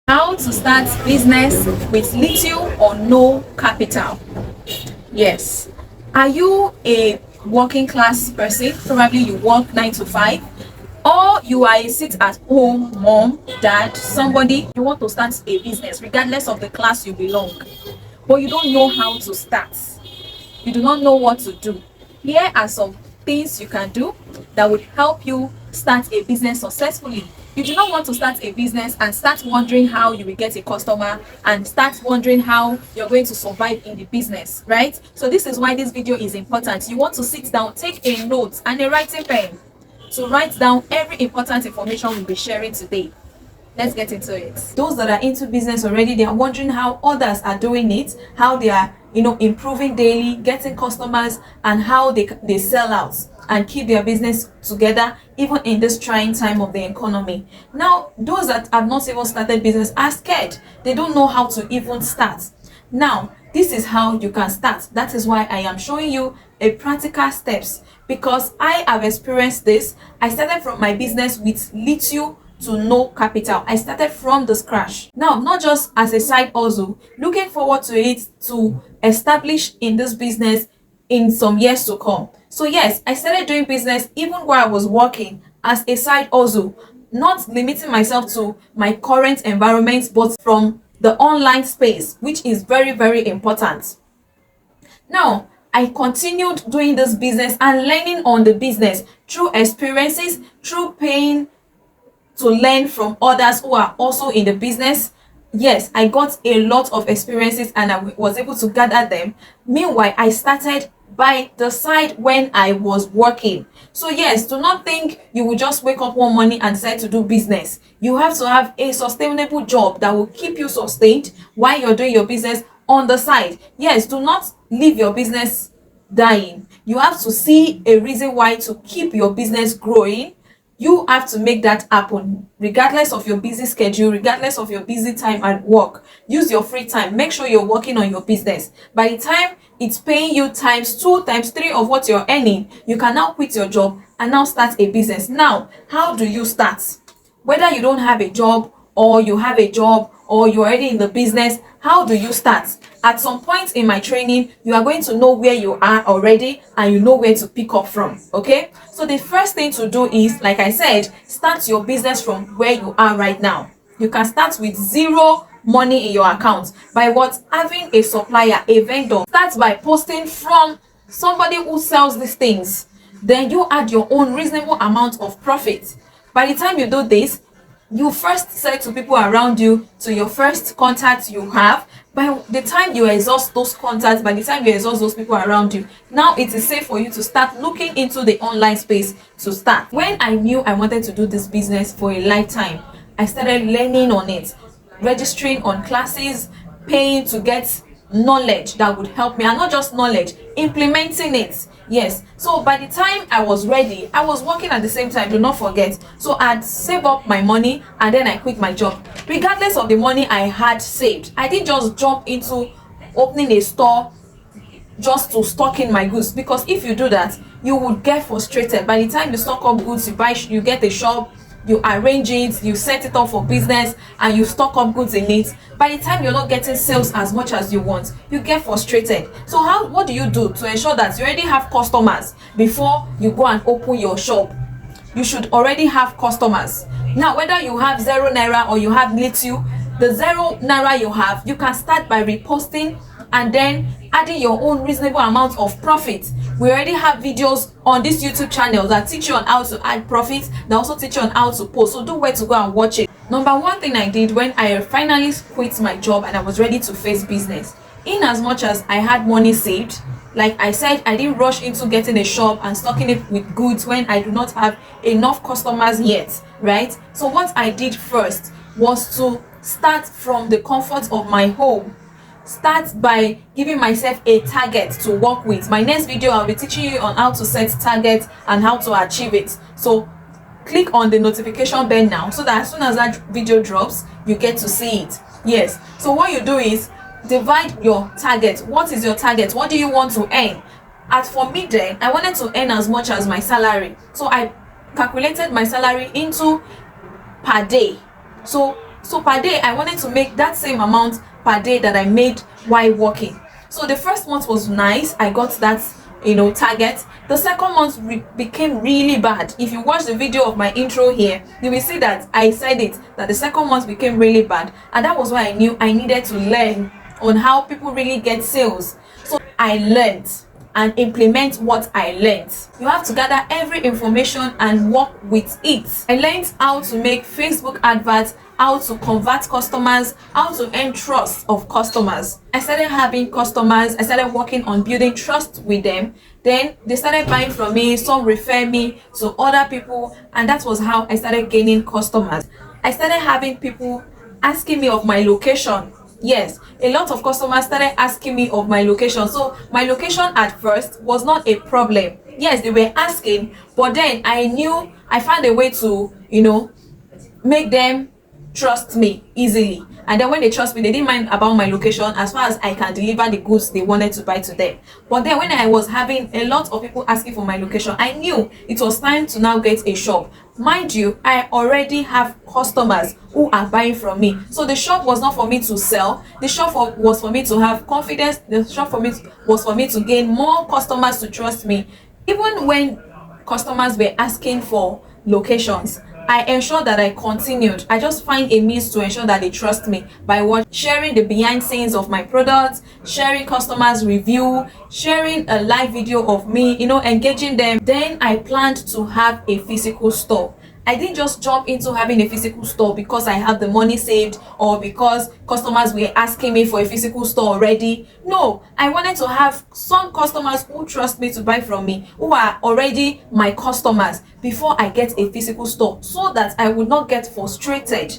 How to start business with little or no capital. Yes. Are you a working class person? Probably you work 9 to 5, or you are a sit at home mom, dad, somebody you want to start a business regardless of the class you belong, but you don't know how to start. You do not know what to do. Here are some things you can do that would help you start a business successfully. You do not want to start a business and start wondering how you will get a customer and start wondering how you're going to survive in the business, right? So this is why this video is important. You want to sit down, take a note and a writing pen to write down every important information we'll be sharing today. Let's get into it. Those that are into business already, they are wondering how others are doing it, how they are, improving daily, getting customers, and how they sell out and keep their business together even in this trying time of the economy. Now, those that have not even started business are scared. They don't know how to even start. Now, this is how you can start. That is why I am showing you a practical steps, because I have experienced this. I started from my business with little to no capital. I started from the scratch. Now, not just as a side hustle, looking forward to it to establish in this business in some years to come. So yes, I started doing business even while I was working as a side hustle, not limiting myself to my current environment, but from the online space, which is very, very important. Now, I continued doing this business and learning on the business through experiences, through paying to learn from others who are also in the business. Yes, I got a lot of experiences and I was able to gather them. Meanwhile, I started by the side when I was working. So yes, do not think you will just wake up one morning and decide to do business. You have to have a sustainable job that will keep you sustained while you're doing your business on the side. Yes, do not leave your business dying. You have to see a reason why to keep your business growing. You have to make that happen regardless of your busy schedule, regardless of your busy time at work. Use your free time. Make sure you're working on your business. By the time it's paying you times 2, times 3 of what you're earning, you can now quit your job and now start a business. Now, how do you start? Whether you don't have a job or you have a job or you're already in the business, how do you start? At some point in my training, you are going to know where you are already and you know where to pick up from. Okay, so the first thing to do is, like I said, start your business from where you are right now. You can start with zero money in your account by what? Having a supplier, a vendor. Start by posting from somebody who sells these things. Then you add your own reasonable amount of profit. By the time you do this, you first say to people around you, to your first contacts you have. By the time you exhaust those contacts, by the time you exhaust those people around you, now it is safe for you to start looking into the online space to start. When I knew I wanted to do this business for a lifetime, I started learning on it, registering on classes, paying to get knowledge that would help me, and not just knowledge, implementing it. Yes, so by the time I was ready, I was working at the same time, do not forget. So I'd save up my money and then I quit my job. Regardless of the money I had saved, I didn't just jump into opening a store just to stock in my goods, because if you do that, you would get frustrated. By the time you stock up goods, you get a shop, you arrange it, you set it up for business, and you stock up goods in it. By the time you're not getting sales as much as you want, you get frustrated. So what do you do to ensure that you already have customers before you go and open your shop? You should already have customers. Now, whether you have 0 naira or you have little, the 0 naira you have, you can start by reposting and then adding your own reasonable amount of profit. We already have videos on this YouTube channel that teach you on how to add profit, that also teach you on how to post. So do where to go and watch it. Number one thing I did when I finally quit my job and I was ready to face business, in as much as I had money saved, like I said, I didn't rush into getting a shop and stocking it with goods when I do not have enough customers yet, right? So what I did first was to start from the comfort of my home. Start by giving myself a target to work with. My next video, I'll be teaching you on how to set targets and how to achieve it. So click on the notification bell now, so that as soon as that video drops, you get to see it. Yes, so what you do is divide your target. What is your target? What do you want to earn? As for me then, I wanted to earn as much as my salary, so I calculated my salary into per day. So So per day, I wanted to make that same amount per day that I made while working. So the first month was nice. I got that, target. The second month became really bad. If you watch the video of my intro here, you will see that I said it, that the second month became really bad. And that was why I knew I needed to learn on how people really get sales. So I learned and implement what I learned. You have to gather every information and work with it. I learned how to make Facebook adverts, how to convert customers, how to earn trust of customers. I started having customers. I started working on building trust with them. Then they started buying from me. Some refer me to other people, and that was how I started gaining customers. I started having people asking me of my location. Yes, a lot of customers started asking me of my location. So my location at first was not a problem. Yes, they were asking, but then I found a way to, make them trust me easily. And then when they trust me, they didn't mind about my location as far as I can deliver the goods they wanted to buy to them. But then when I was having a lot of people asking for my location, I knew it was time to now get a shop. Mind you, I already have customers who are buying from me. So the shop was not for me to sell. The shop was for me to have confidence. The shop was for me to gain more customers to trust me. Even when customers were asking for locations, I ensured that I continued. I just find a means to ensure that they trust me by sharing the behind scenes of my products, sharing customers' review, sharing a live video of me, engaging them. Then I planned to have a physical store. I didn't just jump into having a physical store because I have the money saved or because customers were asking me for a physical store already. No, I wanted to have some customers who trust me to buy from me, who are already my customers, before I get a physical store, so that I would not get frustrated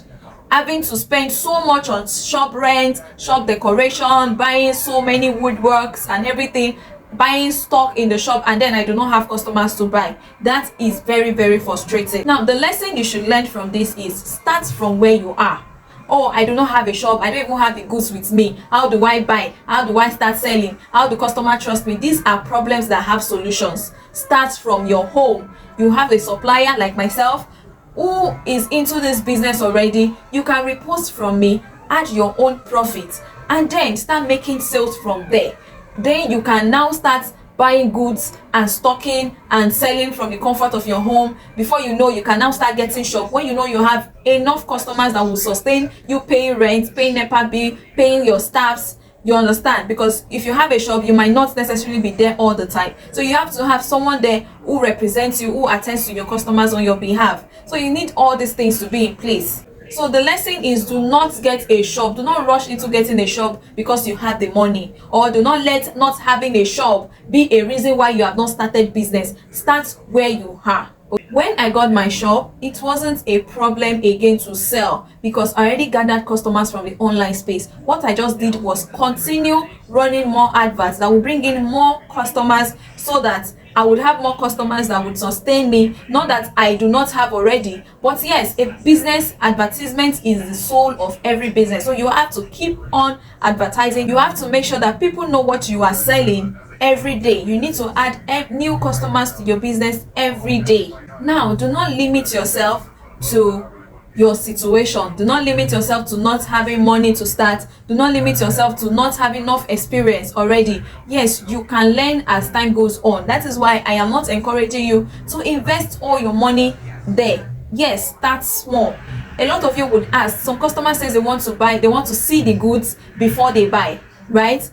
having to spend so much on shop rent, shop decoration, buying so many woodworks and everything, buying stock in the shop, and then I do not have customers to buy. That is very, very frustrating. Now, the lesson you should learn from this is start from where you are. Oh, I do not have a shop. I don't even have the goods with me. How do I buy? How do I start selling? How do customer trust me? These are problems that have solutions. Start from your home. You have a supplier like myself who is into this business already. You can repost from me, add your own profit, and then start making sales from there. Then you can now start buying goods and stocking and selling from the comfort of your home. Before you know, you can now start getting shop. When you know you have enough customers that will sustain you paying rent, paying NEPA bill, paying your staffs. You understand? Because if you have a shop, you might not necessarily be there all the time. So you have to have someone there who represents you, who attends to your customers on your behalf. So you need all these things to be in place. So the lesson is, do not get a shop. Do not rush into getting a shop because you have the money, or do not let not having a shop be a reason why you have not started business. Start where you are. When I got my shop, it wasn't a problem again to sell because I already gathered customers from the online space. What I just did was continue running more adverts that will bring in more customers, so that I would have more customers that would sustain me. Not that I do not have already, but yes, a business advertisement is the soul of every business. So you have to keep on advertising. You have to make sure that people know what you are selling every day. You need to add new customers to your business every day. Now, do not limit yourself to your situation. Do not limit yourself to not having money to start. Do not limit yourself to not having enough experience already. Yes, you can learn as time goes on. That is why I am not encouraging you to invest all your money there. Yes, start small. A lot of you would ask, some customers say they want to buy, they want to see the goods before they buy, right?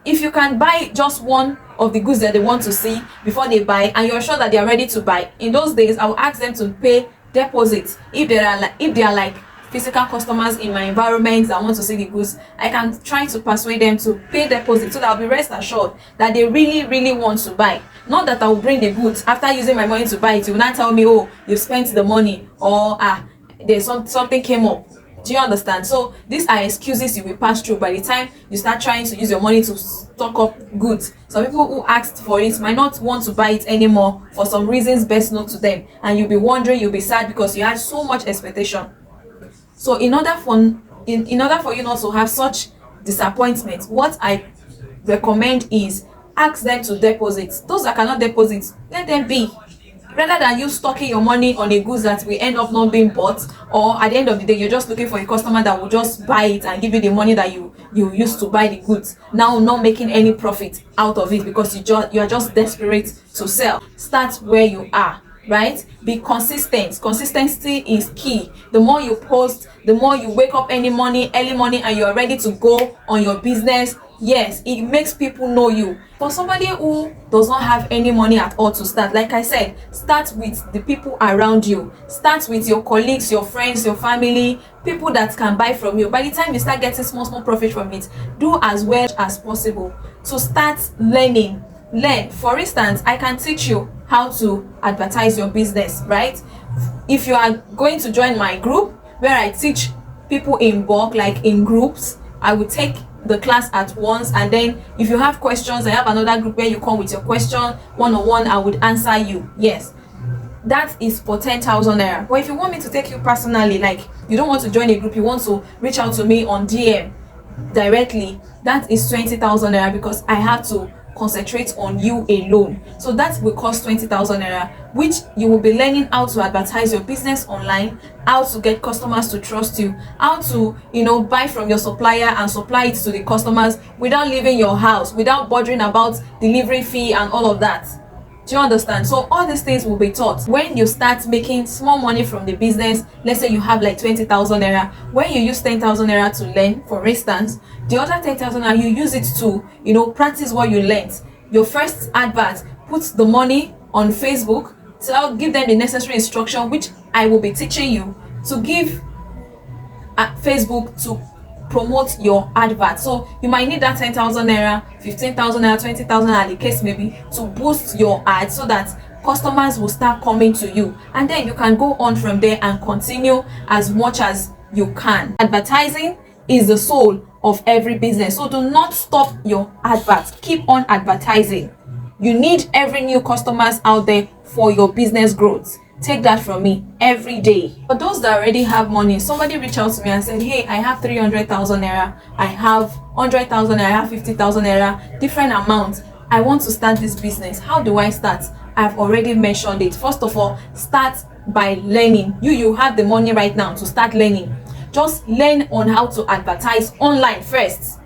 If you can buy just one of the goods that they want to see before they buy, and you're sure that they are ready to buy, in those days I will ask them to pay deposits. If they are like physical customers in my environment that want to see the goods, I can try to persuade them to pay deposits, so that I'll be rest assured that they really want to buy. Not that I will bring the goods after using my money to buy it. You will not tell me, oh, you spent the money, or there's something came up. Do you understand? So these are excuses you will pass through by the time you start trying to use your money to stock up goods. Some people who asked for it might not want to buy it anymore for some reasons best known to them, and you'll be wondering, you'll be sad because you had so much expectation. So in order for you not to have such disappointment, what I recommend is ask them to deposit. Those that cannot deposit, let them be. rather than you stocking your money on a goods that will end up not being bought, or at the end of the day you're just looking for a customer that will just buy it and give you the money that you used to buy the goods, now not making any profit out of it because you are just desperate to sell. Start where you are, right? Be consistent. Consistency is key. The more you post, the more you wake up early morning and you're ready to go on your business, yes, it makes people know you. For somebody who does not have any money at all to start, like I said, start with the people around you. Start with your colleagues, your friends, your family, people that can buy from you. By the time you start getting small profit from it, do as well as possible to start learning. Learn. For instance, I can teach you how to advertise your business, right? If you are going to join my group where I teach people in bulk, like in groups, I will take the class at once, and then if you have questions, I have another group where you come with your question one-on-one. I would answer you. Yes, that is for 10,000 naira. But if you want me to take you personally, like you don't want to join a group, you want to reach out to me on DM directly, that is 20,000 naira because I have to concentrate on you alone. So that will cost 20,000 naira, which you will be learning how to advertise your business online, how to get customers to trust you, how to buy from your supplier and supply it to the customers without leaving your house, without bothering about delivery fee and all of that. Do you understand? So all these things will be taught when you start making small money from the business. Let's say you have like 20,000 naira. When you use 10,000 naira to learn, for instance, the other 10,000 naira you use it to practice what you learned. Your first advert, put the money on Facebook, so I'll give them the necessary instruction which I will be teaching you to give at Facebook to promote your advert. So you might need that 10,000 naira, 15,000 naira, 20,000 naira, the case maybe, to boost your ad so that customers will start coming to you, and then you can go on from there and continue as much as you can. Advertising is the soul of every business, so do not stop your adverts. Keep on advertising. You need every new customers out there for your business growth. Take that from me every day. For those that already have money, somebody reached out to me and said, hey, I have 300,000 naira, I have 100,000 naira, I have 50,000 naira, different amounts. I want to start this business. How do I start? I've already mentioned it. First of all, start by learning. You have the money right now to start learning. Just learn on how to advertise online first.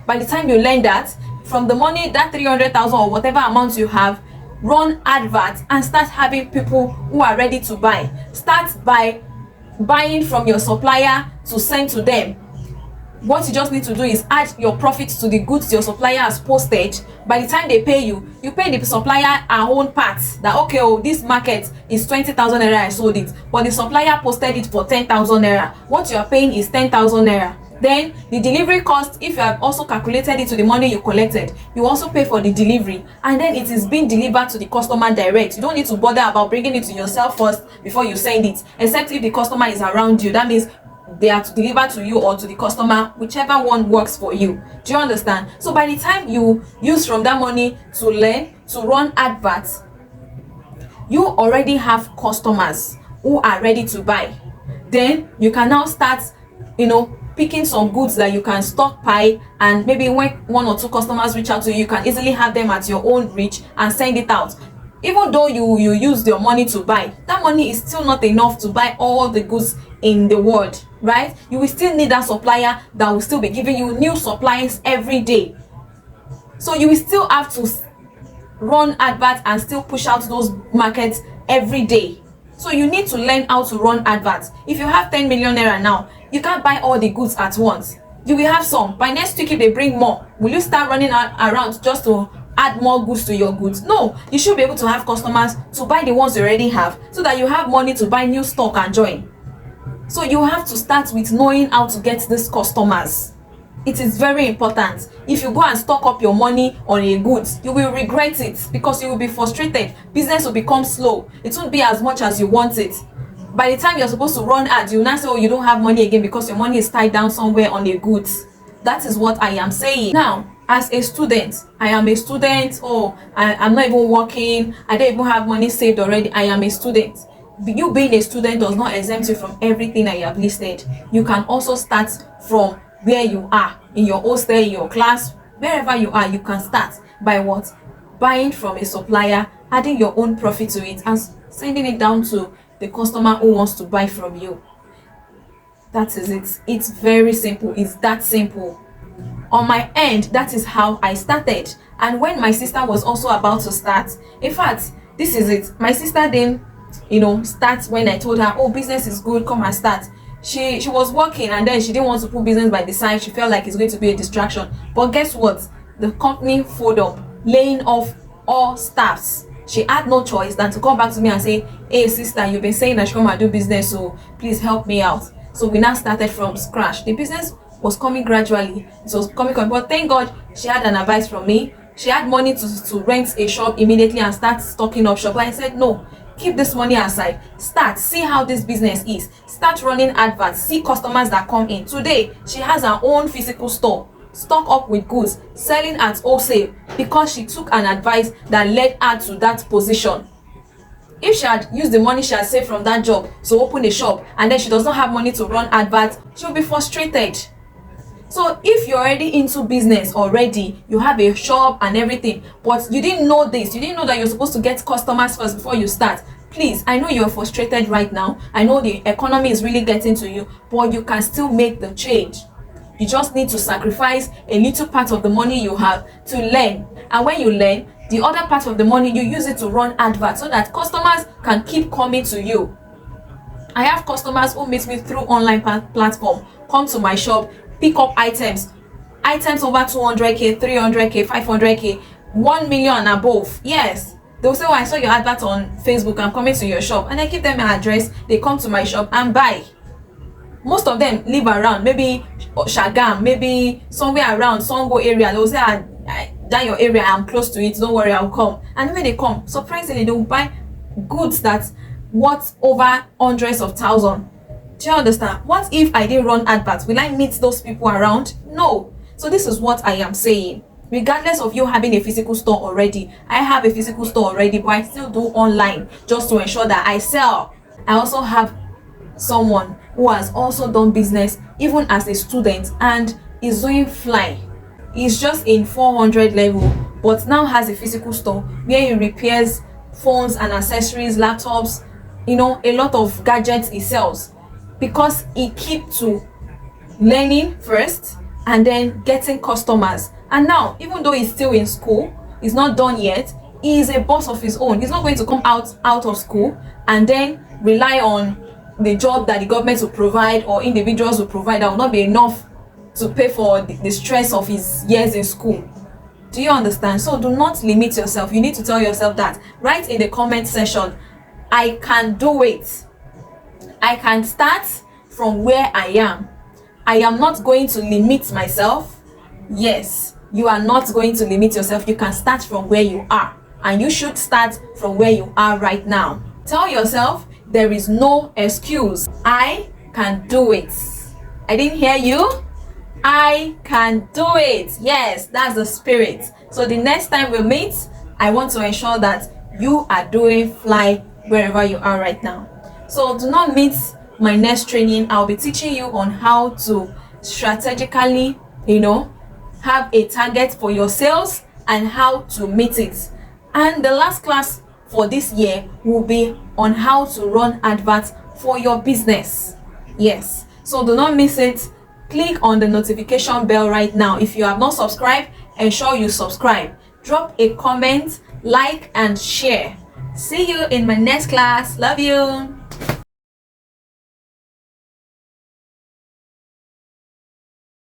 By the time you learn that, from the money, that 300,000 or whatever amount you have, run adverts and start having people who are ready to buy. Start by buying from your supplier to send to them. What you just need to do is add your profits to the goods your supplier has posted. By the time they pay you, you pay the supplier our own part. That okay, oh, this market is 20,000 naira, I sold it, but the supplier posted it for 10,000 naira. What you are paying is 10,000 naira. Then the delivery cost, if you have also calculated it to the money you collected, you also pay for the delivery, and then it is being delivered to the customer direct. You don't need to bother about bringing it to yourself first before you send it, except if the customer is around you. That means they are to deliver to you or to the customer, whichever one works for you. Do you understand? So by the time you use from that money to learn to run adverts, you already have customers who are ready to buy. Then you can now start picking some goods that you can stockpile, and maybe when one or two customers reach out to you, you can easily have them at your own reach and send it out. Even though you use your money to buy, that money is still not enough to buy all the goods in the world, right? You will still need that supplier that will still be giving you new supplies every day. So you will still have to run adverts and still push out those markets every day. So you need to learn how to run adverts. If you have 10 million naira now, you can't buy all the goods at once. You will have some. By next week, if they bring more, will you start running around just to add more goods to your goods? No, you should be able to have customers to buy the ones you already have, so that you have money to buy new stock and join. So you have to start with knowing how to get these customers. It is very important. If you go and stock up your money on a goods, you will regret it because you will be frustrated. Business will become slow. It won't be as much as you want it. By the time you're supposed to run ads, you now say, oh, you don't have money again because your money is tied down somewhere on a goods. That is what I am saying. Now, as a student, I am a student. Oh, I'm not even working. I don't even have money saved already. I am a student. You being a student does not exempt you from everything I have listed. You can also start from where you are, in your hostel, in your class, wherever you are. You can start by what? Buying from a supplier, adding your own profit to it, and sending it down to the customer who wants to buy from you. That is it. It's very simple. It's that simple. On my end, that is how I started. And when my sister was also about to start, in fact, this is it. My sister didn't, start when I told her, oh, business is good, come and start. She was working, and then she didn't want to put business by the side. She felt like it's going to be a distraction. But guess what? The company folded up, laying off all staffs. She had no choice than to come back to me and say, hey sister, you've been saying I should come and do business, so please help me out. So we now started from scratch. The business was coming gradually. It was coming, but thank God she had an advice from me. She had money to rent a shop immediately and start stocking up shop. But I said, no, keep this money aside. Start, see how this business is. Start running adverts, see customers that come in. Today, she has her own physical store, stock up with goods, selling at wholesale, because she took an advice that led her to that position. If she had used the money she had saved from that job to open a shop, and then she does not have money to run adverts, she'll be frustrated. So if you're already into business already, you have a shop and everything, but you didn't know this, you didn't know that you're supposed to get customers first before you start, please, I know you're frustrated right now. I know the economy is really getting to you, but you can still make the change. You just need to sacrifice a little part of the money you have to learn. And when you learn, the other part of the money, you use it to run adverts so that customers can keep coming to you. I have customers who meet me through online platform, come to my shop, pick up items over 200k, 300k, 500k, 1 million and above. Yes, they'll say, oh, I saw your advert on Facebook, I'm coming to your shop. And I give them my address, they come to my shop and buy. Most of them live around, maybe Shagam, maybe somewhere around Songo area. They'll say, that your area, I'm close to it, don't worry, I'll come. And when they come, surprisingly, they'll buy goods that's worth over hundreds of thousands. Do you understand? What if I didn't run adverts? Will I meet those people around? No. So this is what I am saying. Regardless of you having a physical store already, I have a physical store already, but I still do online just to ensure that I sell. I also have someone who has also done business even as a student and is doing fly. He's just in 400 level, but now has a physical store where he repairs phones and accessories, laptops, a lot of gadgets he sells, because he keep to learning first and then getting customers. And now, even though he's still in school, he's not done yet, he is a boss of his own. He's not going to come out of school and then rely on the job that the government will provide or individuals will provide. That will not be enough to pay for the stress of his years in school. Do you understand? So do not limit yourself. You need to tell yourself that. Write in the comment section, I can do it. I can start from where I am. I am not going to limit myself. Yes, you are not going to limit yourself. You can start from where you are, and you should start from where you are right now. Tell yourself there is no excuse. I can do it. I didn't hear you. I can do it. Yes, that's the spirit. So the next time we meet, I want to ensure that you are doing fly wherever you are right now. So do not miss my next training. I'll be teaching you on how to strategically, have a target for your sales and how to meet it. And the last class for this year will be on how to run adverts for your business. Yes, so do not miss it. Click on the notification bell right now. If you have not subscribed, ensure you subscribe. Drop a comment, like and share. See you in my next class. Love you.